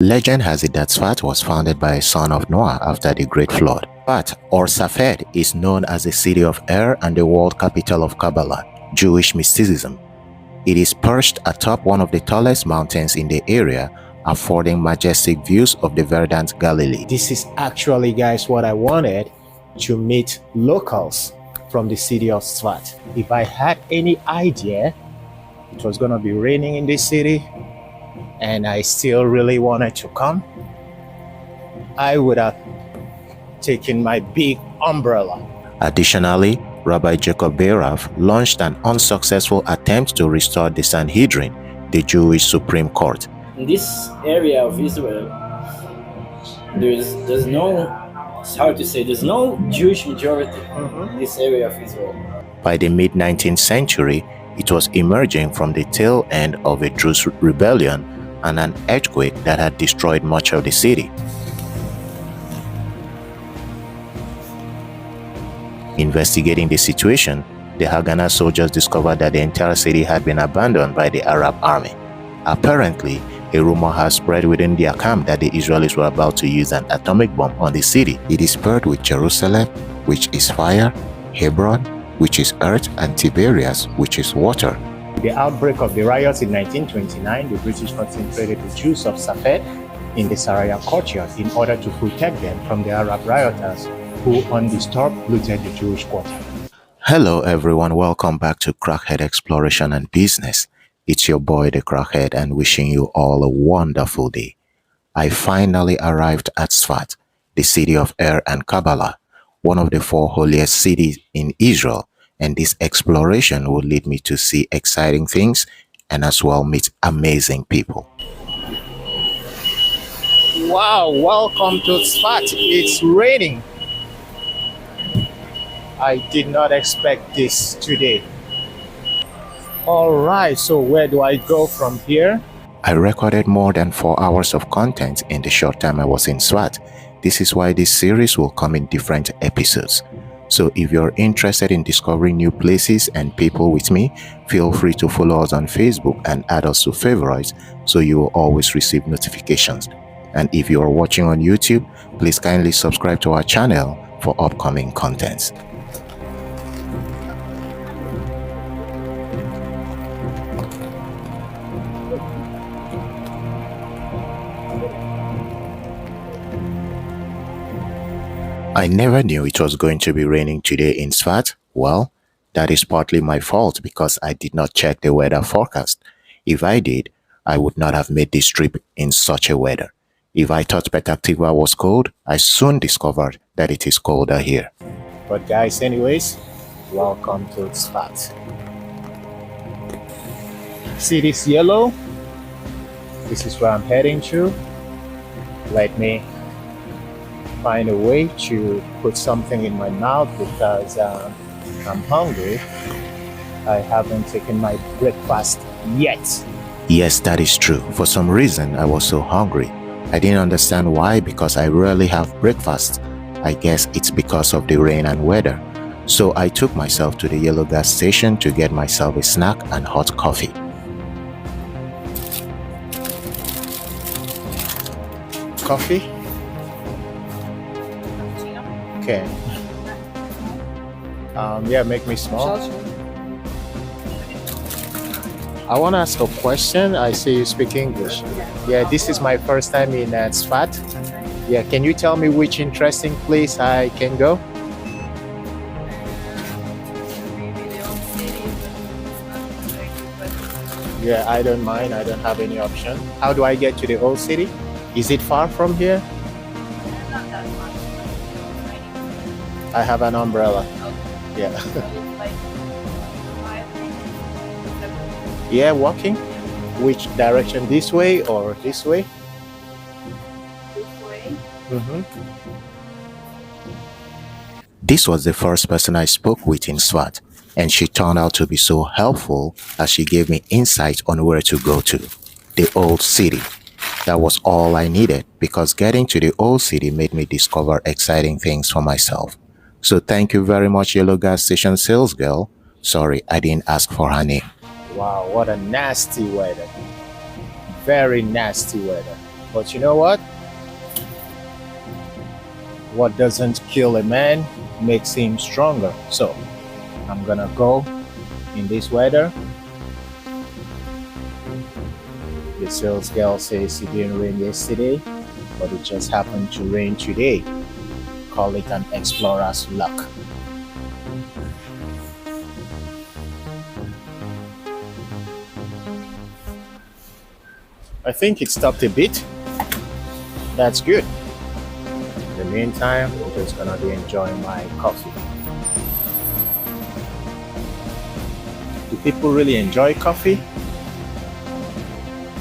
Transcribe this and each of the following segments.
Legend has it that Tzfat was founded by a son of Noah after the Great Flood. Tzfat, or Safed, is known as the city of air and the world capital of Kabbalah, Jewish mysticism. It is perched atop one of the tallest mountains in the area, affording majestic views of the verdant Galilee. This is actually, guys, what I wanted, to meet locals from the city of Tzfat. If I had any idea it was gonna be raining in this city and I still really wanted to come, I would have taken my big umbrella. Additionally, Rabbi Yitzchak Luria launched an unsuccessful attempt to restore the Sanhedrin, the Jewish Supreme Court. In this area of Israel, there's no, it's hard to say, there's no Jewish majority in this area of Israel. By the mid-19th century, it was emerging from the tail end of a Druze rebellion and an earthquake that had destroyed much of the city. Investigating the situation, the Haganah soldiers discovered that the entire city had been abandoned by the Arab army. Apparently, a rumor has spread within their camp that the Israelis were about to use an atomic bomb on the city. It is paired with Jerusalem, which is fire, Hebron, which is earth, and Tiberias, which is water. The outbreak of the riots in 1929, the British concentrated the Jews of Safed in the Saraya courtyard in order to protect them from the Arab rioters who undisturbed looted the Jewish quarter. Hello everyone, welcome back to Crackhead Exploration and Business. It's your boy the Crackhead and wishing you all a wonderful day. I finally arrived at Tzfat, the city of air and Kabbalah, one of the 4 holiest cities in Israel, and this exploration will lead me to see exciting things and as well meet amazing people. Wow, welcome to Tzfat. It's raining. I did not expect this today. Alright, so where do I go from here? I recorded more than 4 hours of content in the short time I was in Tzfat. This is why this series will come in different episodes. So if you're interested in discovering new places and people with me, feel free to follow us on Facebook and add us to favorites so you will always receive notifications. And if you are watching on YouTube, please kindly subscribe to our channel for upcoming contents. I never knew it was going to be raining today in Tzfat. Well, that is partly my fault because I did not check the weather forecast. If I did, I would not have made this trip in such a weather. If I thought Petah Tikva was cold, I soon discovered that it is colder here. But guys, anyways, welcome to Tzfat. See this yellow? This is where I'm heading to. Let me find a way to put something in my mouth because I'm hungry. I haven't taken my breakfast yet. Yes, that is true. For some reason, I was so hungry. I didn't understand why because I rarely have breakfast. I guess it's because of the rain and weather. So I took myself to the yellow gas station to get myself a snack and hot coffee. Coffee? Okay. Yeah, make me small. I want to ask a question. I see you speak English. Yeah, this is my first time in Tzfat. Yeah, can you tell me which interesting place I can go? Yeah, I don't mind. I don't have any option. How do I get to the old city? Is it far from here? I have an umbrella. Yeah. Yeah, walking. Which direction? This way or this way? This way. This was the first person I spoke with in Tzfat, and she turned out to be so helpful as she gave me insight on where to go to, the old city. That was all I needed because getting to the old city made me discover exciting things for myself. So thank you very much, Yellow Gas Station Sales Girl. Sorry, I didn't ask for her name. Wow, what a nasty weather. Very nasty weather. But you know what? What doesn't kill a man makes him stronger. So I'm gonna go in this weather. The sales girl says it didn't rain yesterday, but it just happened to rain today. Call it an explorer's luck. I think it stopped a bit. That's good. In the meantime, I'm just gonna be enjoying my coffee. Do people really enjoy coffee?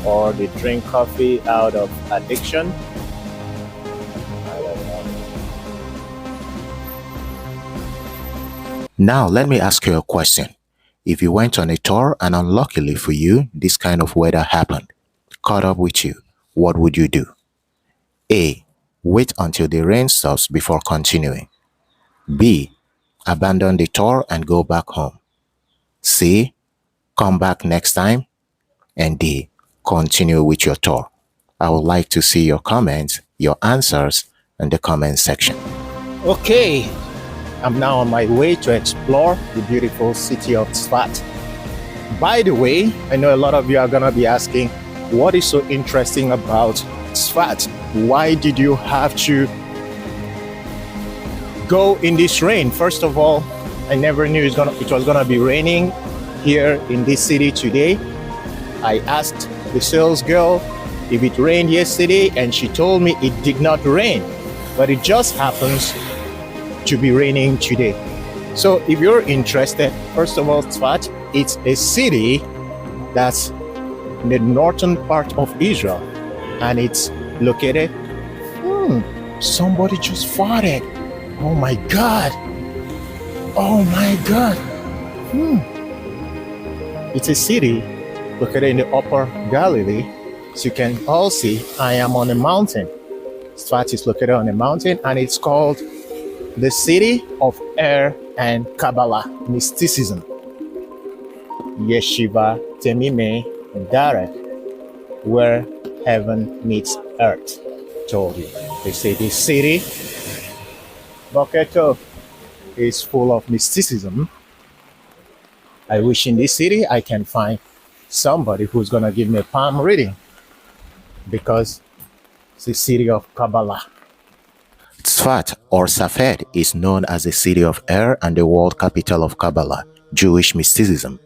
Or they drink coffee out of addiction? I don't know. Now, let me ask you a question. If you went on a tour and unluckily for you, this kind of weather happened, caught up with you, what would you do? A. Wait until the rain stops before continuing. B. Abandon the tour and go back home. C. Come back next time. And D. Continue with your tour. I would like to see your comments, your answers in the comment section. Okay, I'm now on my way to explore the beautiful city of Tzfat. By the way, I know a lot of you are gonna be asking, what is so interesting about Tzfat? Why did you have to go in this rain? First of all, I never knew it was gonna be raining here in this city today. I asked the sales girl if it rained yesterday, and she told me it did not rain, but it just happens to be raining today. So if you're interested, first of all, Tzfat, it's a city that's in the northern part of Israel, and it's located. Somebody just farted. Oh my God. Oh my God. It's a city located in the upper Galilee. As you can all see, I am on a mountain. Tzfat is located on a mountain, and it's called the city of and Kabbalah, mysticism. Yeshiva Temime Darek, where heaven meets earth. Told you. They say this city, Boketo, is full of mysticism. I wish in this city I can find somebody who's gonna give me a palm reading, because it's the city of Kabbalah. Tzfat, or Safed, is known as the city of and the world capital of Kabbalah, Jewish mysticism.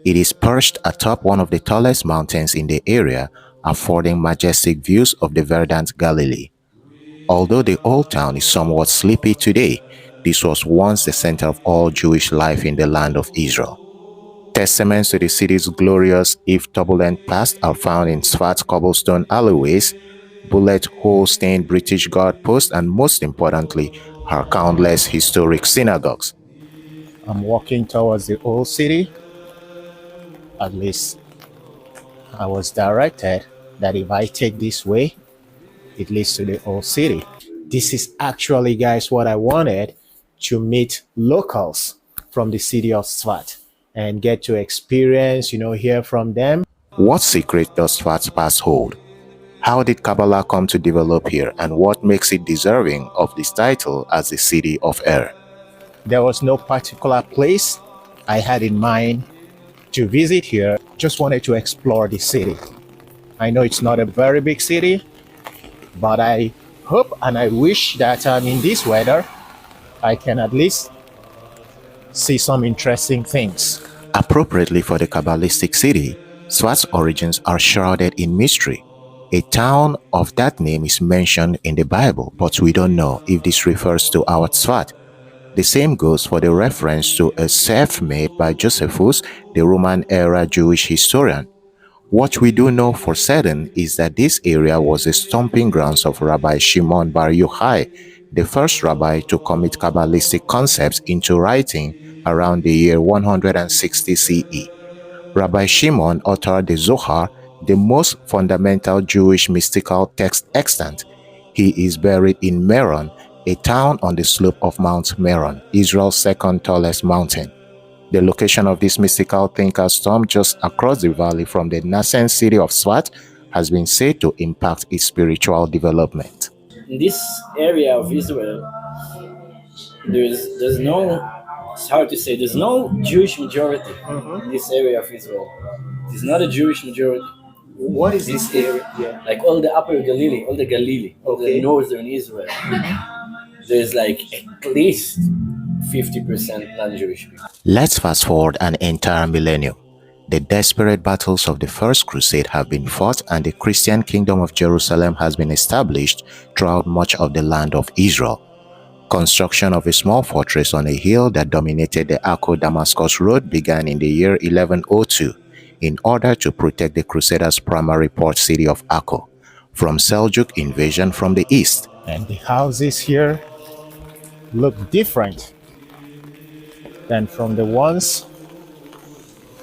It is perched atop one of the tallest mountains in the area, affording majestic views of the verdant Galilee. Although the old town is somewhat sleepy today, this was once the center of all Jewish life in the land of Israel. Testaments to the city's glorious, if turbulent past, are found in Tzfat's cobblestone alleyways, bullet hole-stained British guard posts, and most importantly, her countless historic synagogues. I'm walking towards the old city. At least I was directed that if I take this way, it leads to the old city. This is actually, guys, what I wanted, to meet locals from the city of Tzfat and get to experience, hear from them. What secret does Tzfat's past hold? How did Kabbalah come to develop here, and what makes it deserving of this title as the city of There was no particular place I had in mind to visit here. Just wanted to explore the city. I know it's not a very big city, but I hope and I wish that in this weather, I can at least see some interesting things. Appropriately for the Kabbalistic city, Tzfat's origins are shrouded in mystery. A town of that name is mentioned in the Bible, but we don't know if this refers to our Tzfat. The same goes for the reference to a self made by Josephus, the Roman-era Jewish historian. What we do know for certain is that this area was the stomping grounds of Rabbi Shimon Bar Yochai, the first rabbi to commit Kabbalistic concepts into writing around the year 160 CE. Rabbi Shimon authored the Zohar, the most fundamental Jewish mystical text extant. He is buried in Meron, a town on the slope of Mount Meron, Israel's second tallest mountain. The location of this mystical thinker's tomb, just across the valley from the nascent city of Tzfat, has been said to impact its spiritual development. In this area of Israel, there's no, it's hard to say, there's no Jewish majority in this area of Israel. It's not a Jewish majority. What is this area? Yeah. Like all the upper Galilee, all Okay. the northern Israel, there's like at least 50% non-Jewish people. Let's fast forward an entire millennium. The desperate battles of the First Crusade have been fought and the Christian Kingdom of Jerusalem has been established throughout much of the land of Israel. Construction of a small fortress on a hill that dominated the Akko-Damascus road began in the year 1102 in order to protect the Crusaders' primary port city of Akko from Seljuk invasion from the east. And the houses here look different than from the ones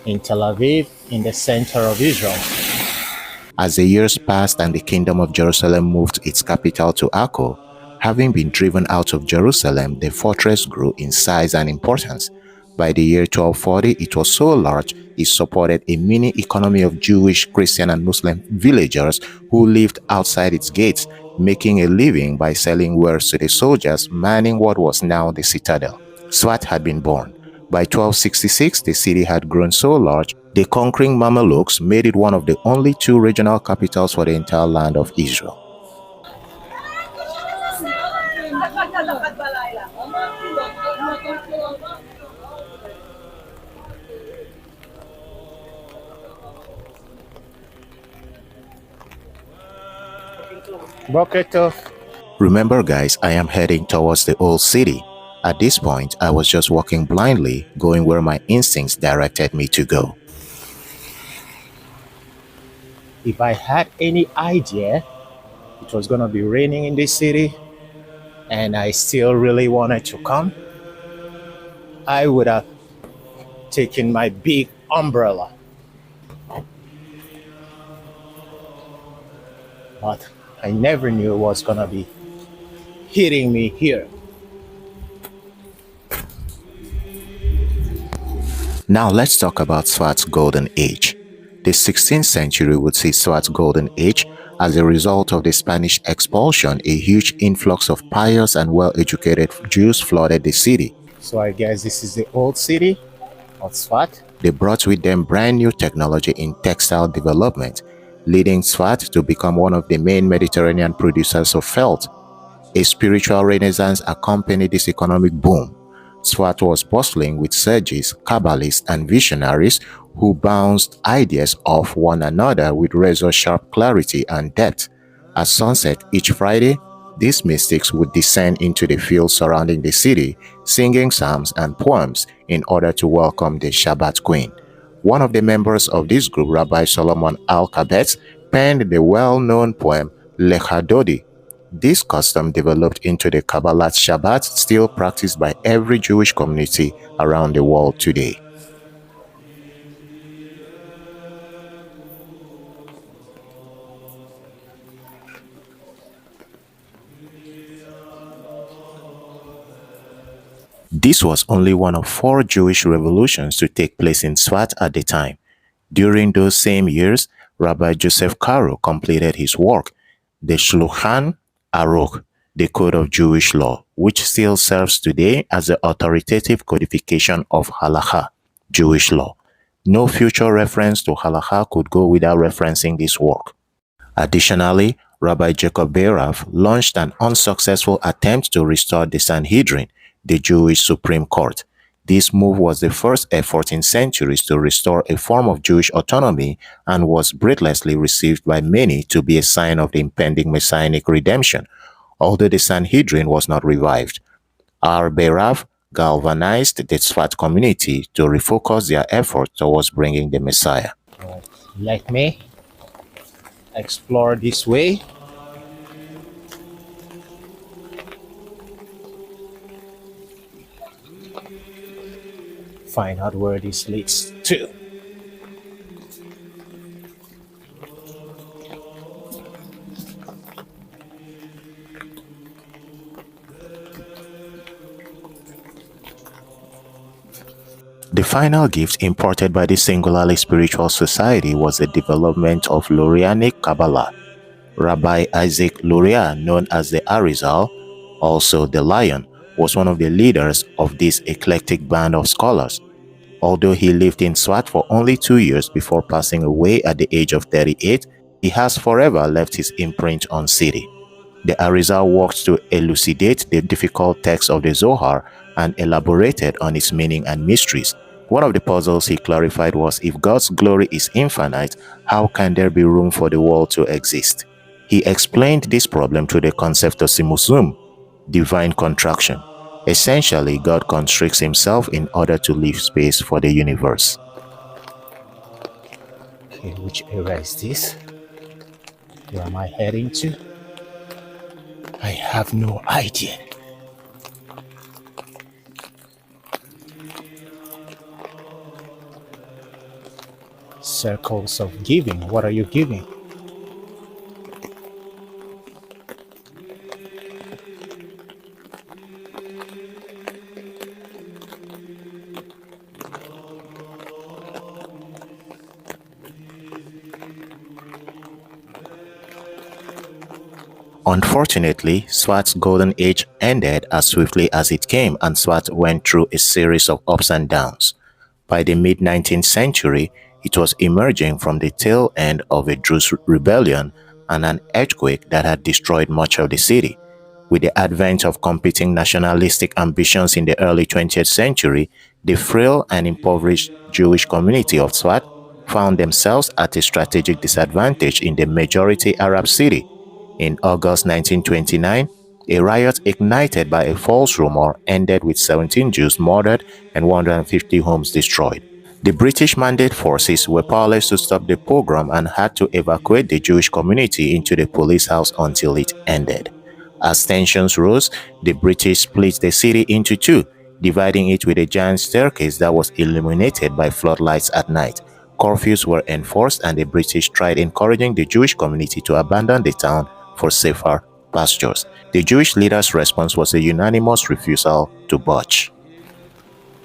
in Tel Aviv in the center of Israel. As the years passed and the Kingdom of Jerusalem moved its capital to Akko, having been driven out of Jerusalem, the fortress grew in size and importance. By the year 1240, it was so large it supported a mini economy of Jewish, Christian, and Muslim villagers who lived outside its gates, making a living by selling wares to the soldiers manning what was now the citadel. Tzfat had been born. By 1266, the city had grown so large, the conquering Mamelukes made it one of the only two regional capitals for the entire land of Israel. Boker Tov. Remember guys, I am heading towards the old city. At this point, I was just walking blindly, going where my instincts directed me to go. If I had any idea it was going to be raining in this city and I still really wanted to come, I would have taken my big umbrella. But I never knew it was going to be hitting me here. Now let's talk about Tzfat's golden age. The 16th century would see Tzfat's golden age. As a result of the Spanish expulsion, a huge influx of pious and well-educated Jews flooded the city. So I guess this is the old city of Tzfat. They brought with them brand new technology in textile development, leading Tzfat to become one of the main Mediterranean producers of felt. A spiritual renaissance accompanied this economic boom. Tzfat was bustling with sages, Kabbalists, and visionaries who bounced ideas off one another with razor-sharp clarity and depth. At sunset each Friday, these mystics would descend into the fields surrounding the city, singing psalms and poems in order to welcome the Shabbat Queen. One of the members of this group, Rabbi Solomon Al-Kabetz, penned the well-known poem Lecha Dodi. This custom developed into the Kabbalah Shabbat, still practiced by every Jewish community around the world today. This was only one of 4 Jewish revolutions to take place in Tzfat at the time. During those same years, Rabbi Joseph Caro completed his work, the Shulchan Aruch, the Code of Jewish Law, which still serves today as the authoritative codification of Halakha, Jewish law. No future reference to Halakha could go without referencing this work. Additionally, Rabbi Jacob Beirav launched an unsuccessful attempt to restore the Sanhedrin, the Jewish Supreme Court. This move was the first effort in centuries to restore a form of Jewish autonomy and was breathlessly received by many to be a sign of the impending messianic redemption, although the Sanhedrin was not revived. Our Beirav galvanized the Tzfat community to refocus their effort towards bringing the Messiah. Let me explore this way. Find out where this leads to. The final gift imported by this singularly spiritual society was the development of Lurianic Kabbalah. Rabbi Isaac Luria, known as the Arizal, also the Lion, was one of the leaders of this eclectic band of scholars. Although he lived in Tzfat for only 2 years before passing away at the age of 38, he has forever left his imprint on city. The Arizal worked to elucidate the difficult text of the Zohar and elaborated on its meaning and mysteries. One of the puzzles he clarified was, if God's glory is infinite, how can there be room for the world to exist? He explained this problem through the concept of simusum, divine contraction. Essentially, God constricts himself in order to leave space for the universe. Okay, which area is this? Where am I heading to? I have no idea. Circles of giving. What are you giving? Unfortunately, Tzfat's golden age ended as swiftly as it came, and Tzfat went through a series of ups and downs. By the mid-19th century, it was emerging from the tail end of a Druze rebellion and an earthquake that had destroyed much of the city. With the advent of competing nationalistic ambitions in the early 20th century, the frail and impoverished Jewish community of Tzfat found themselves at a strategic disadvantage in the majority Arab city. In August 1929, a riot ignited by a false rumor ended with 17 Jews murdered and 150 homes destroyed. The British Mandate forces were powerless to stop the pogrom and had to evacuate the Jewish community into the police house until it ended. As tensions rose, the British split the city into two, dividing it with a giant staircase that was illuminated by floodlights at night. Curfews were enforced, and the British tried encouraging the Jewish community to abandon the town for safer pastures. The Jewish leaders' response was a unanimous refusal to budge.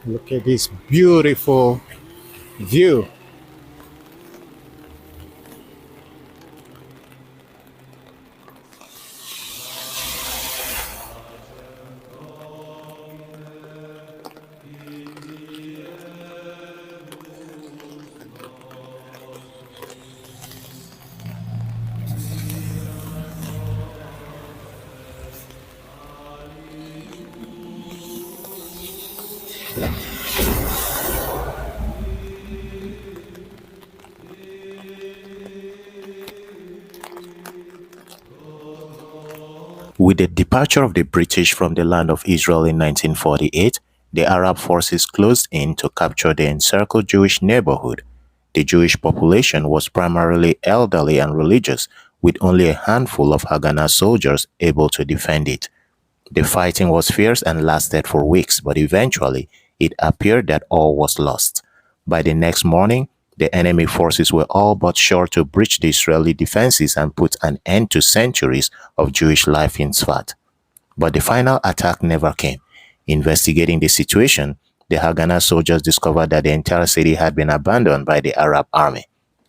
Look at this beautiful view. With the departure of the British from the land of Israel in 1948, the Arab forces closed in to capture the encircled Jewish neighborhood. The Jewish population was primarily elderly and religious, with only a handful of Haganah soldiers able to defend it. The fighting was fierce and lasted for weeks, but eventually it appeared that all was lost. By the next morning, the enemy forces were all but sure to breach the Israeli defenses and put an end to centuries of Jewish life in Tzfat. But the final attack never came. Investigating the situation, the Haganah soldiers discovered that the entire city had been abandoned by the Arab army.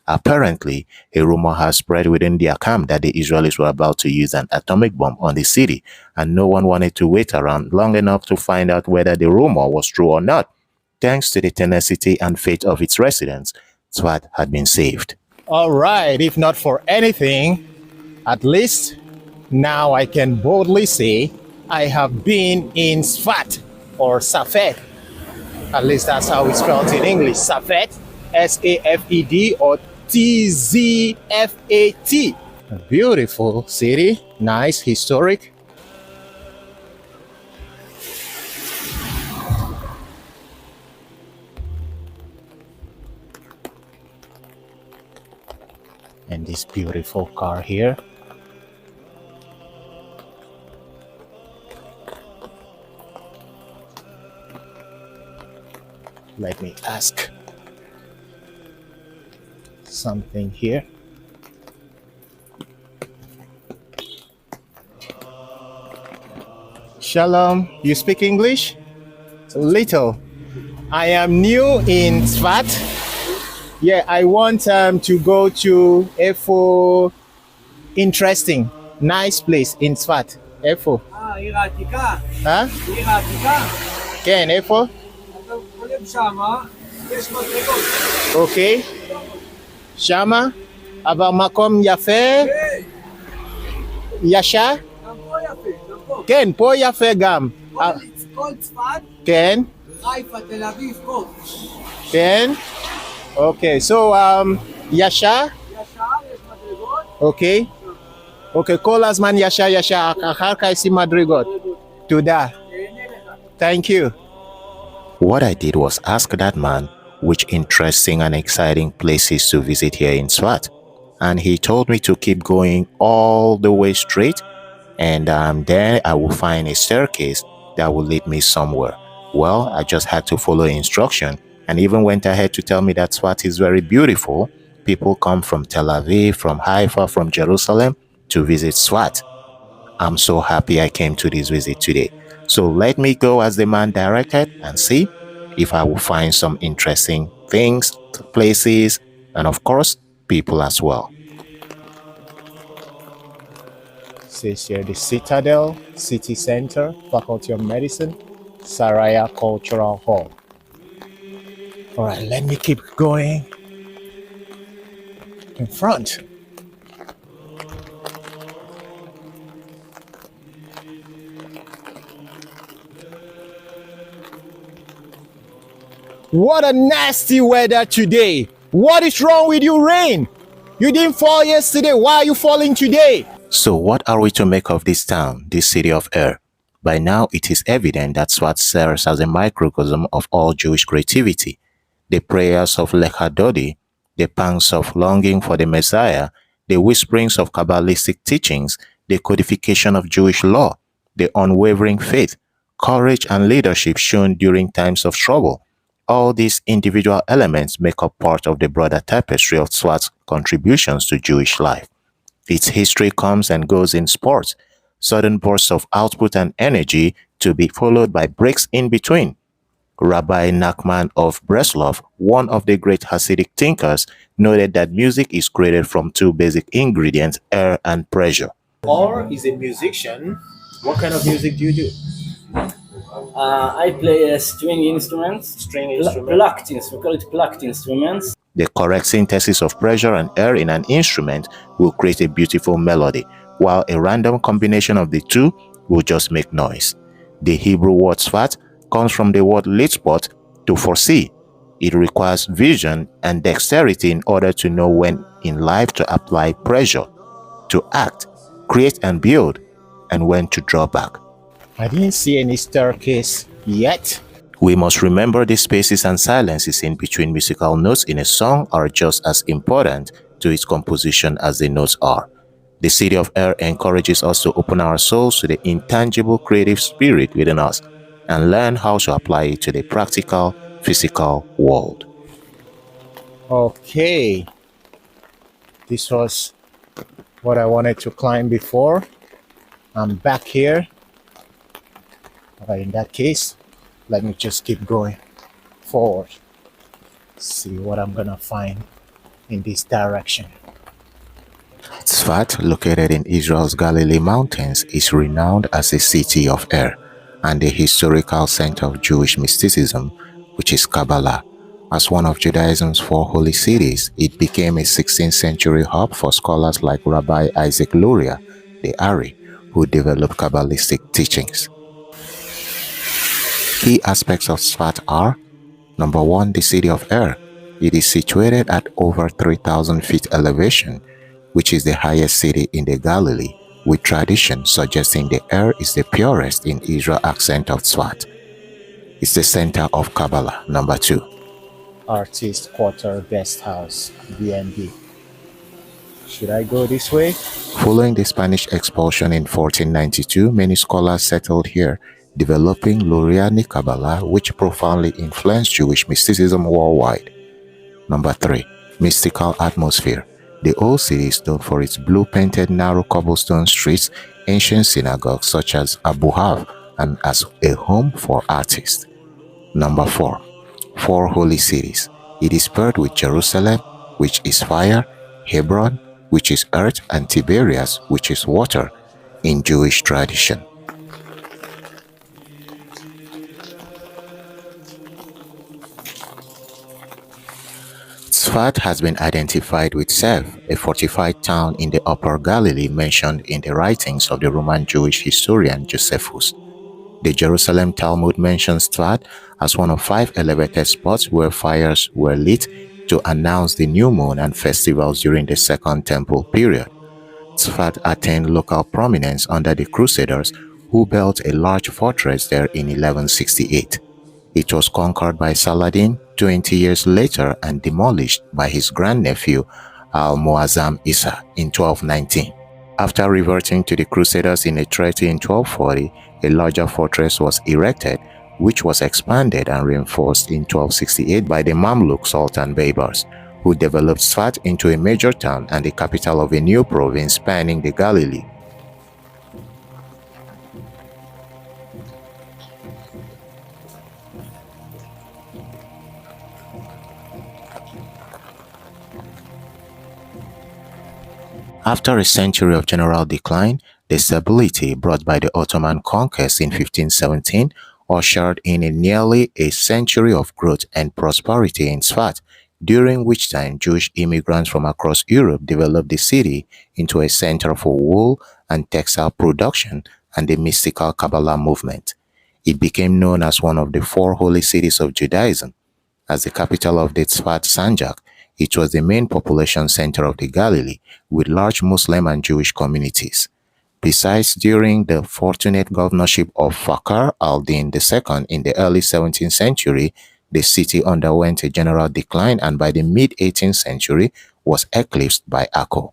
Apparently, a rumor has spread within their camp that the Israelis were about to use an atomic bomb on the city, and no one wanted to wait around long enough to find out whether the rumor was true or not. Thanks to the tenacity and faith of its residents, Tzfat had been saved. All right, if not for anything, at least now I can boldly say I have been in Tzfat or Safed. At least that's how it's spelled in English. Safed, S-A-F-E-D or T-Z-F-A-T. A beautiful city, nice, historic. And this beautiful car here. Let me ask something here. Shalom, you speak English? A little. I am new in Tzfat. Yeah, I want to go to Efo. Interesting, nice place in Tzfat. Efo. עיר העתיקה, Huh? עיר העתיקה, כן, איפה? אתה עולים שמה, יש מדרגות. אוקיי. שמה? אבל מקום יפה? ישר? גם פה יפה, גם פה. כן, פה יפה גם. כל צפת, כן, חיפה, תל אביב, פה. כן. אוקיי, so ישר? ישר, יש מדרגות. אוקיי. אוקיי, כל הזמן ישר, אחר כך עושים מדרגות. תודה. Thank you. What I did was ask that man which interesting and exciting places to visit here in Tzfat, and he told me to keep going all the way straight, and then I will find a staircase that will lead me somewhere. Well, I just had to follow instruction, and even went ahead to tell me that Tzfat is very beautiful. People come from Tel Aviv, from Haifa, from Jerusalem to visit Tzfat. I'm so happy I came to this visit today. So let me go as the man directed and see if I will find some interesting things, places, and of course, people as well. Says here the Citadel, City Center, Faculty of Medicine, Saraya Cultural Hall. All right, let me keep going in front. What a nasty weather today. What is wrong with you, rain? You didn't fall yesterday. Why are you falling today? So what are we to make of this town, this city of air? By now, it is evident that Tzfat serves as a microcosm of all Jewish creativity. The prayers of Lecha Dodi, the pangs of longing for the Messiah, the whisperings of Kabbalistic teachings, the codification of Jewish law, the unwavering faith, courage and leadership shown during times of trouble. All these individual elements make up part of the broader tapestry of Tzfat's contributions to Jewish life. Its history comes and goes in spurts, sudden bursts of output and energy to be followed by breaks in between. Rabbi Nachman of Breslov, one of the great Hasidic thinkers, noted that music is created from two basic ingredients, air and pressure. Or is a musician. What kind of music do you do? I play string instruments. Plucked instruments. We call it plucked instruments. The correct synthesis of pressure and air in an instrument will create a beautiful melody, while a random combination of the two will just make noise. The Hebrew word Tzfat comes from the word litzpot, to foresee. It requires vision and dexterity in order to know when in life to apply pressure, to act, create and build, and when to draw back. I didn't see any staircase yet. We must remember the spaces and silences in between musical notes in a song are just as important to its composition as the notes are. The City of Air encourages us to open our souls to the intangible creative spirit within us and learn how to apply it to the practical, physical world. Okay. This was what I wanted to climb before. I'm back here. But in that case, let me just keep going forward. See what I'm gonna find in this direction. Tzfat, located in Israel's Galilee mountains, is renowned as a city of air and a historical center of Jewish mysticism, which is Kabbalah. As one of Judaism's four holy cities, it became a 16th century hub for scholars like Rabbi Yitzchak Luria, the Ari, who developed Kabbalistic teachings. Key aspects of Tzfat are: number one, the city of air. It is situated at over 3,000 feet elevation, which is the highest city in the Galilee, with tradition suggesting the air is the purest in Israel accent of Tzfat. It's the center of Kabbalah. Number two, Artist Quarter Guest House, BNB. Should I go this way? following the Spanish expulsion in 1492, many scholars settled here, developing Luriani Kabbalah, which profoundly influenced Jewish mysticism worldwide. Number three, mystical atmosphere. The old city is known for its blue-painted narrow cobblestone streets, ancient synagogues such as Abu Hav, and as a home for artists. Number four, 4 holy cities. It is paired with Jerusalem, which is fire, Hebron, which is earth, and Tiberias, which is water, in Jewish tradition. Tzfat has been identified with Sev, a fortified town in the Upper Galilee mentioned in the writings of the Roman Jewish historian Josephus. The Jerusalem Talmud mentions Tzfat as one of 5 elevated spots where fires were lit to announce the new moon and festivals during the Second Temple period. Tzfat attained local prominence under the Crusaders, who built a large fortress there in 1168. It was conquered by Saladin 20 years later and demolished by his grandnephew Al-Muazzam Isa in 1219. After reverting to the Crusaders in a treaty in 1240, a larger fortress was erected, which was expanded and reinforced in 1268 by the Mamluk Sultan Baybars, who developed Tzfat into a major town and the capital of a new province spanning the Galilee. After a century of general decline, the stability brought by the Ottoman conquest in 1517 ushered in nearly a century of growth and prosperity in Tzfat, during which time Jewish immigrants from across Europe developed the city into a center for wool and textile production and the mystical Kabbalah movement. It became known as one of the 4 holy cities of Judaism. As the capital of the Tzfat Sanjak, it was the main population center of the Galilee, with large Muslim and Jewish communities. Besides, during the fortunate governorship of Fakhr al-Din II in the early 17th century, the city underwent a general decline and by the mid-18th century was eclipsed by Akko.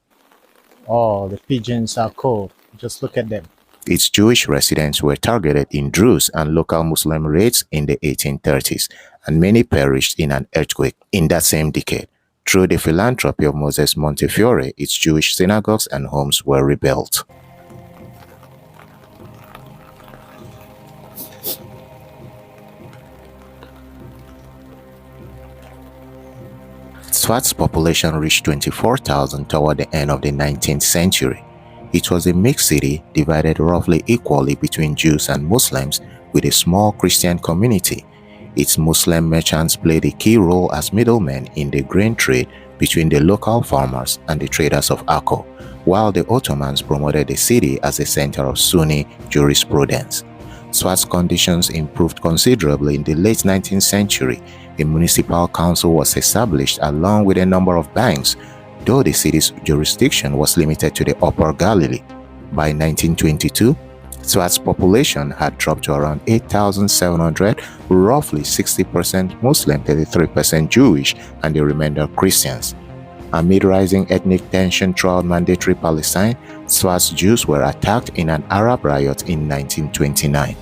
Oh, the pigeons are cool. Just look at them. Its Jewish residents were targeted in Druze and local Muslim raids in the 1830s, and many perished in an earthquake in that same decade. Through the philanthropy of Moses Montefiore, its Jewish synagogues and homes were rebuilt. Tzfat's population reached 24,000 toward the end of the 19th century. It was a mixed city divided roughly equally between Jews and Muslims, with a small Christian community. Its Muslim merchants played a key role as middlemen in the grain trade between the local farmers and the traders of Akko, while the Ottomans promoted the city as a center of Sunni jurisprudence. Tzfat's conditions improved considerably in the late 19th century. A municipal council was established along with a number of banks, though the city's jurisdiction was limited to the Upper Galilee. By 1922, Tzfat's population had dropped to around 8,700, roughly 60% Muslim, 33% Jewish, and the remainder Christians. Amid rising ethnic tension throughout Mandatory Palestine, Tzfat's Jews were attacked in an Arab riot in 1929.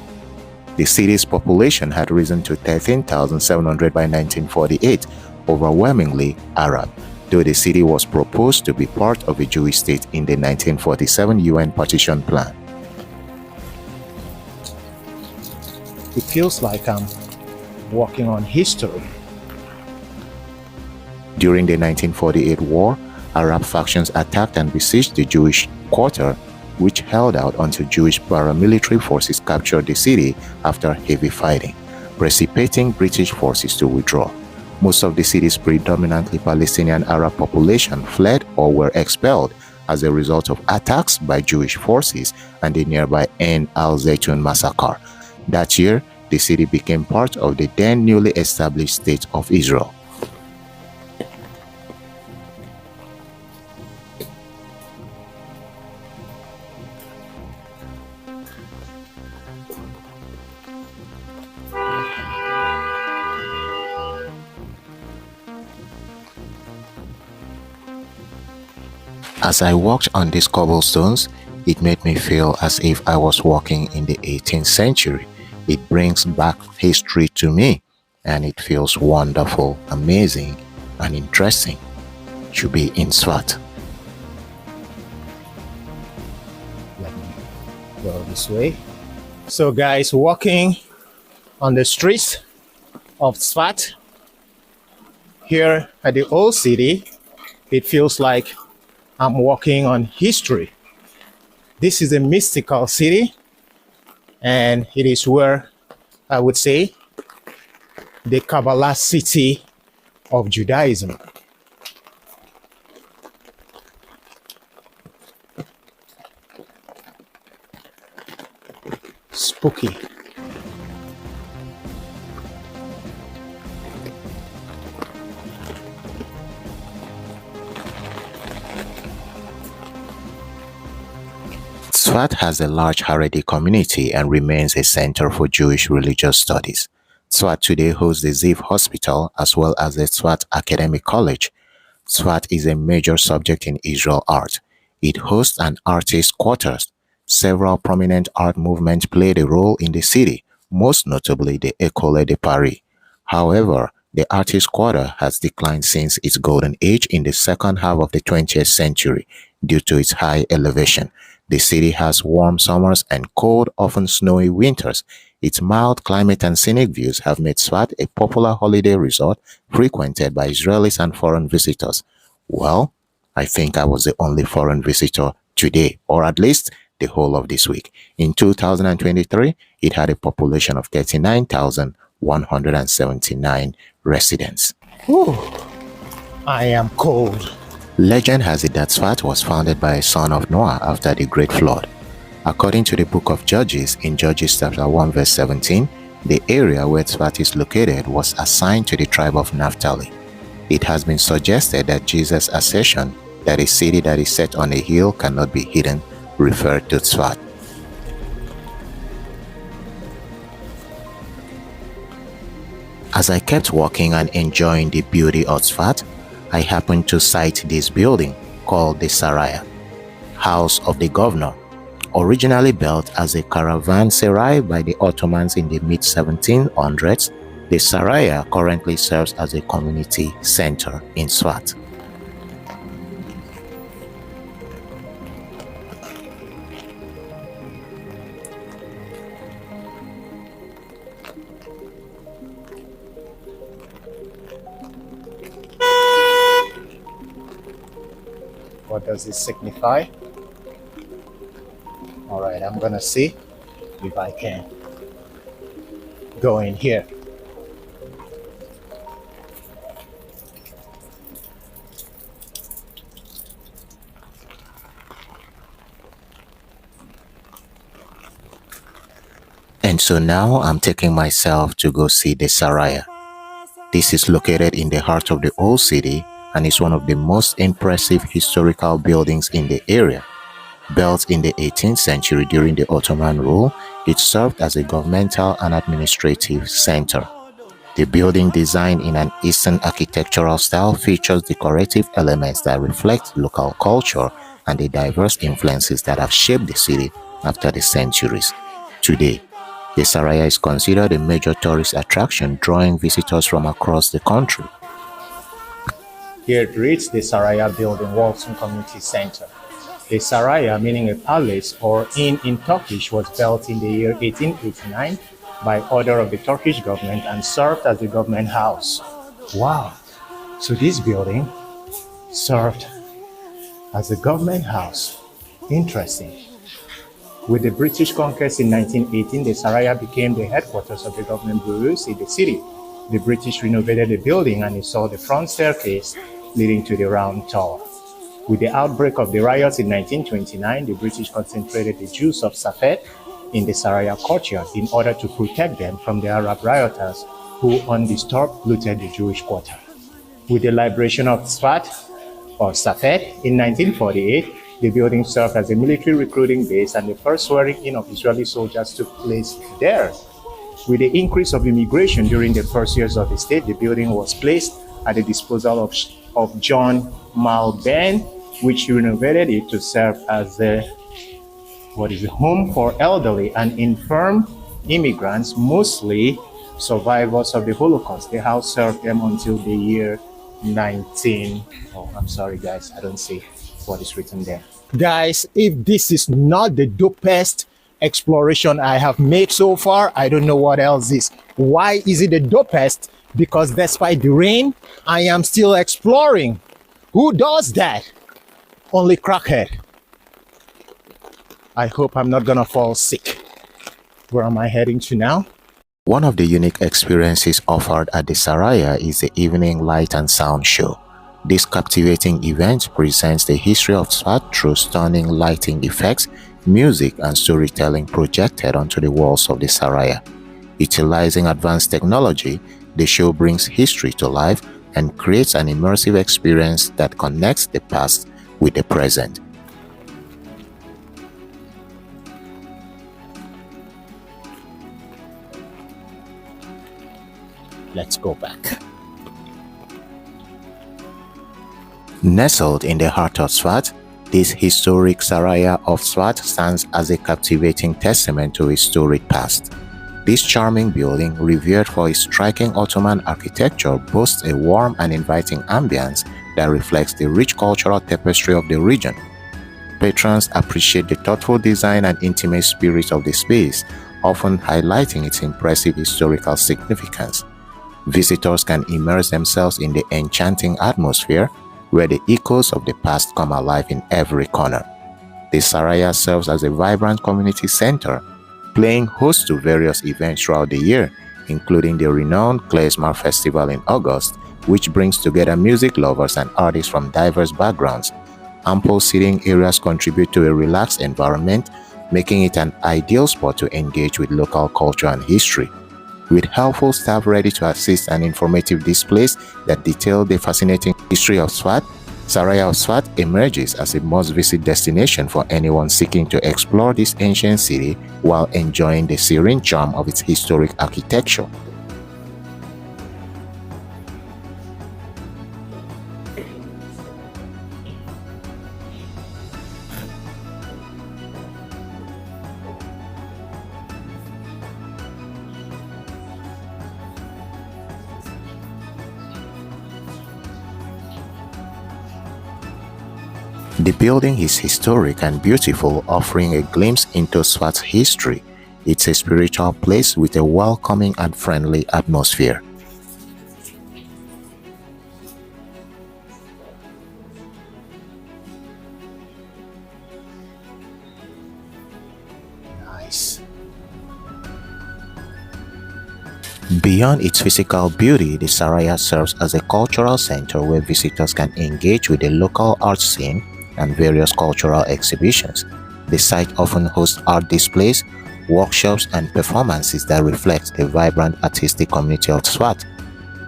The city's population had risen to 13,700 by 1948, overwhelmingly Arab, though the city was proposed to be part of a Jewish state in the 1947 UN partition plan. It feels like I'm walking on history. During the 1948 war, Arab factions attacked and besieged the Jewish quarter, which held out until Jewish paramilitary forces captured the city after heavy fighting, precipitating British forces to withdraw. Most of the city's predominantly Palestinian Arab population fled or were expelled as a result of attacks by Jewish forces and the nearby Ain al-Zaytun massacre. That year, the city became part of the then newly established State of Israel. As I walked on these cobblestones, it made me feel as if I was walking in the 18th century. It brings back history to me, and it feels wonderful, amazing, and interesting to be in Tzfat. Let me go this way. So guys, walking on the streets of Tzfat, Here at the old city, it feels like I'm walking on history. This is a mystical city, and it is where I would say the Kabbalah city of Judaism. Spooky. Tzfat has a large Haredi community and remains a center for Jewish religious studies. Tzfat today hosts the Ziv Hospital as well as the Tzfat Academic College. Tzfat is a major subject in Israel art. It hosts an artist quarters. Several prominent art movements played a role in the city, most notably the École de Paris. However, the artist quarter has declined since its golden age in the second half of the 20th century due to its high elevation. The city has warm summers and cold, often snowy winters. Its mild climate and scenic views have made Tzfat a popular holiday resort frequented by Israelis and foreign visitors. Well, I think I was the only foreign visitor today, or at least the whole of this week. In 2023, it had a population of 39,179 residents. Whew, I am cold. Legend has it that Tzfat was founded by a son of Noah after the Great Flood. According to the book of Judges, in Judges chapter 1 verse 17, the area where Tzfat is located was assigned to the tribe of Naphtali. It has been suggested that Jesus' assertion that a city that is set on a hill cannot be hidden referred to Tzfat. As I kept walking and enjoying the beauty of Tzfat, I happened to sight this building called the Saraya, House of the Governor. Originally built as a caravanserai by the Ottomans in the mid-1700s, the Saraya currently serves as a community center in Tzfat. What does this signify? All right, I'm gonna see if I can go in here. And so now I'm taking myself to go see the Saraya. This is located in the heart of the old city and is one of the most impressive historical buildings in the area. Built in the 18th century during the Ottoman rule, it served as a governmental and administrative center. The building, designed in an Eastern architectural style, features decorative elements that reflect local culture and the diverse influences that have shaped the city after the centuries. Today, the Saraya is considered a major tourist attraction, drawing visitors from across the country. Here it reads the Saraya building, Walton Community Center. The Saraya, meaning a palace or inn in Turkish, was built in the year 1889 by order of the Turkish government and served as a government house. Wow! So this building served as a government house. Interesting. With the British conquest in 1918, the Saraya became the headquarters of the government bureaus in the city. The British renovated the building and installed the front staircase leading to the round tower. With the outbreak of the riots in 1929, the British concentrated the Jews of Tzfat in the Saraya courtyard in order to protect them from the Arab rioters who, undisturbed, looted the Jewish quarter. With the liberation of Tzfat, or Tzfat, in 1948, the building served as a military recruiting base and the first swearing in of Israeli soldiers took place there. With the increase of immigration during the first years of the state, the building was placed at the disposal of John Malben, which renovated it to serve as a home for elderly and infirm immigrants, mostly survivors of the Holocaust. The house served them until the year 19. Oh, I'm sorry, guys, I don't see what is written there. Guys, if this is not the dopest exploration I have made so far. I don't know what else is. Why is it the dopest? Because despite the rain, I am still exploring. Who does that? Only crackhead. I hope I'm not gonna fall sick. Where am I heading to now? One of the unique experiences offered at the Saraya is the evening light and sound show. This captivating event presents the history of Tzfat through stunning lighting effects, music, and storytelling projected onto the walls of the Saraya. Utilizing advanced technology, the show brings history to life and creates an immersive experience that connects the past with the present. Let's go back. Nestled in the heart of Tzfat, this historic Saraya of Tzfat stands as a captivating testament to its storied past. This charming building, revered for its striking Ottoman architecture, boasts a warm and inviting ambience that reflects the rich cultural tapestry of the region. Patrons appreciate the thoughtful design and intimate spirit of the space, often highlighting its impressive historical significance. Visitors can immerse themselves in the enchanting atmosphere, where the echoes of the past come alive in every corner. The Saraya serves as a vibrant community center, playing host to various events throughout the year, including the renowned Klezmer Festival in August, which brings together music lovers and artists from diverse backgrounds. Ample seating areas contribute to a relaxed environment, making it an ideal spot to engage with local culture and history. With helpful staff ready to assist and informative displays that detail the fascinating history of Tzfat, Saraya of Tzfat emerges as a must-visit destination for anyone seeking to explore this ancient city while enjoying the serene charm of its historic architecture. The building is historic and beautiful, offering a glimpse into Tzfat's history. It's a spiritual place with a welcoming and friendly atmosphere. Nice. Beyond its physical beauty, the Saraya serves as a cultural center where visitors can engage with the local art scene and various cultural exhibitions. The site often hosts art displays, workshops, and performances that reflect the vibrant artistic community of Tzfat.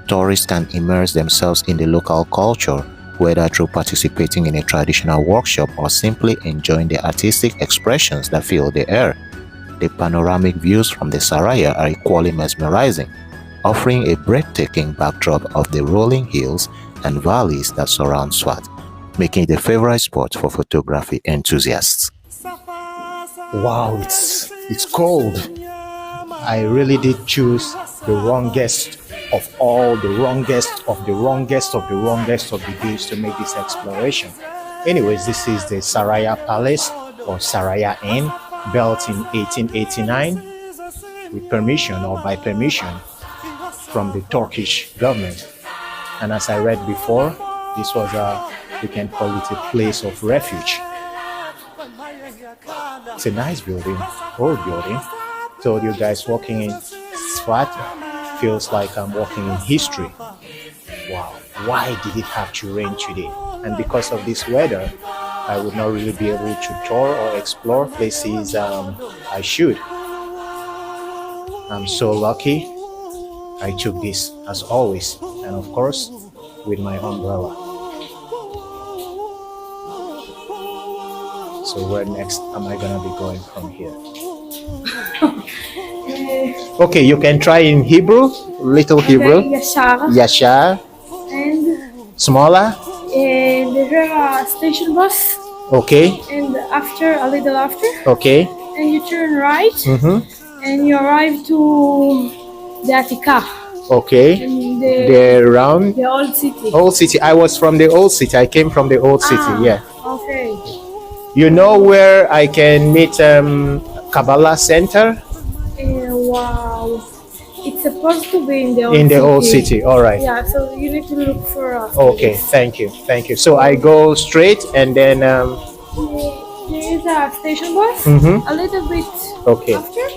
Tourists can immerse themselves in the local culture, whether through participating in a traditional workshop or simply enjoying the artistic expressions that fill the air. The panoramic views from the Saraya are equally mesmerizing, offering a breathtaking backdrop of the rolling hills and valleys that surround Tzfat, making it a favorite spot for photography enthusiasts. Wow, it's cold. I really did choose the wrongest of all, the wrongest of the wrongest of the wrongest of the days to make this exploration. Anyways, this is the Saraya Palace or Saraya Inn, built in 1889 with permission or by permission from the Turkish government. And as I read before, this was we can call it a place of refuge. It's a nice building, old building. Told you guys, walking in Tzfat feels like I'm walking in history. Wow, why did it have to rain today? And because of this weather, I would not really be able to tour or explore places I should. I'm so lucky I took this as always, and of course with my umbrella. So where next am I gonna be going from here? Okay, you can try in Hebrew, little Hebrew. Yashar. Yashar, And smaller. there are a station bus. Okay, And a little after, okay. and you turn right, Mm-hmm. and you arrive to the Atika, Okay. and The round the old city. old city. I was from the old city. I came from the old city. Yeah. Okay. You know where I can meet Kabbalah Center Wow. It's supposed to be in the old city. All right. Yeah, so you need to look for us. Okay. Thank you. Thank you. So I go straight and then. There is a station bus, Mhm. a little bit Okay. after,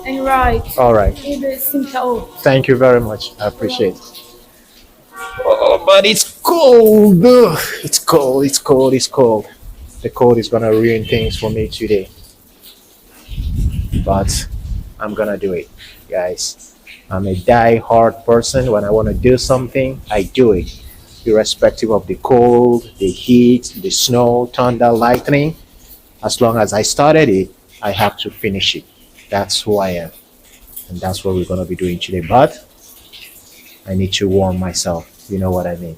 and right All right. in the Simchaot. Thank you very much. I appreciate it. Oh, but it's cold. Ugh. It's cold. It's cold. It's cold. The cold is gonna ruin things for me today. But I'm gonna do it, guys. I'm a die-hard person. When I want to do something, I do it, irrespective of the cold, the heat, the snow, thunder, lightning. As long as I started it, I have to finish it. That's who I am, and that's what we're gonna be doing today. But I need to warm myself. You know what I mean?